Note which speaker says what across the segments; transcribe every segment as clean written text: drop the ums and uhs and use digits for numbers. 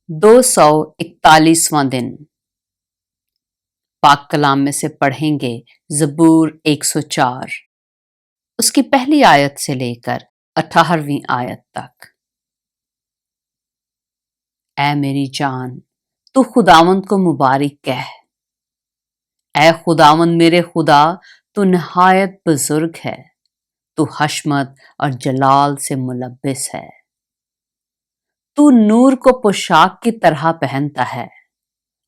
Speaker 1: 241वां दिन पाक कलाम में से पढ़ेंगे ज़बूर 104, उसकी पहली आयत से लेकर 18वीं आयत तक। ऐ मेरी जान, तू खुदावंद को मुबारक कह। ऐ खुदावंद मेरे खुदा, तू नहायत बुजुर्ग है, तू हशमत और जलाल से मुलब्बिस है। तू नूर को पोशाक की तरह पहनता है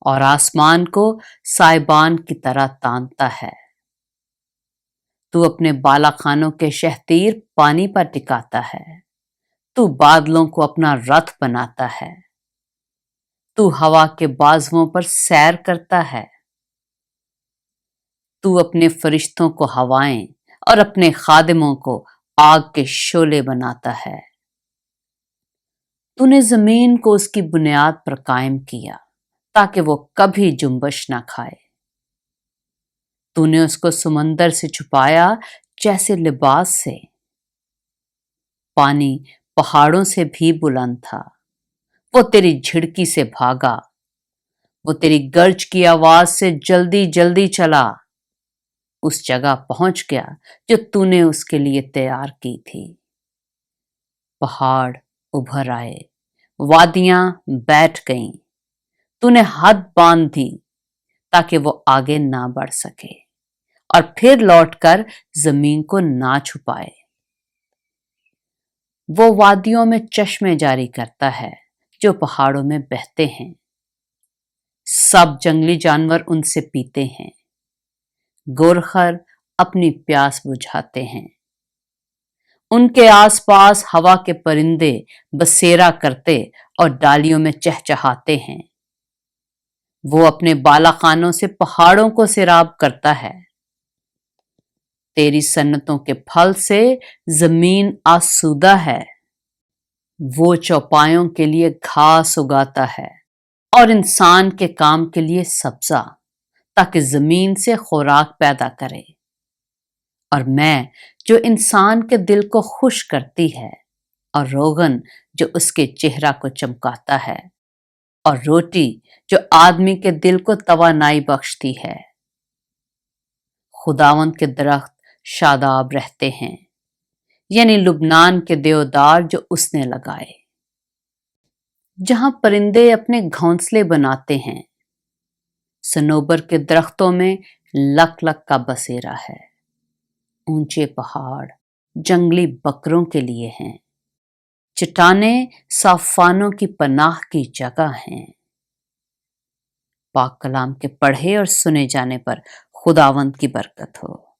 Speaker 1: और आसमान को साइबान की तरह तानता है। तू अपने बालाखानों के शहतीर पानी पर टिकाता है, तू बादलों को अपना रथ बनाता है। तू हवा के बाजुओं पर सैर करता है। तू अपने फरिश्तों को हवाएं और अपने खादिमों को आग के शोले बनाता है। तूने जमीन को उसकी बुनियाद पर कायम किया ताकि वो कभी जुम्बश ना खाए। तूने उसको समंदर से छुपाया जैसे लिबास से। पानी पहाड़ों से भी बुलंद था, वो तेरी झिड़की से भागा। वो तेरी गर्ज की आवाज से जल्दी जल्दी चला, उस जगह पहुंच गया जो तूने उसके लिए तैयार की थी। पहाड़ उभर आए, वादियां बैठ गईं। तूने हद बांध दी ताकि वो आगे ना बढ़ सके और फिर लौटकर जमीन को ना छुपाए। वो वादियों में चश्मे जारी करता है जो पहाड़ों में बहते हैं। सब जंगली जानवर उनसे पीते हैं। गोरखर अपनी प्यास बुझाते हैं। उनके आसपास हवा के परिंदे बसेरा करते और डालियों में चहचहाते हैं। वो अपने बालाखानों से पहाड़ों को सैराब करता है। तेरी सन्नतों के फल से जमीन आसूदा है। वो चौपायों के लिए घास उगाता है और इंसान के काम के लिए सब्जा, ताकि जमीन से खुराक पैदा करे। और मैं जो इंसान के दिल को खुश करती है, और रोगन जो उसके चेहरा को चमकाता है, और रोटी जो आदमी के दिल को तवानाई बख्शती है। खुदावंद के दरख्त शादाब रहते हैं, यानी लुबनान के देवदार जो उसने लगाए। जहां परिंदे अपने घोंसले बनाते हैं, सनोबर के दरख्तों में लक लक का बसेरा है। ऊंचे पहाड़ जंगली बकरों के लिए हैं। चट्टानें साफानों की पनाह की जगह हैं। पाक कलाम के पढ़े और सुने जाने पर खुदावंद की बरकत हो।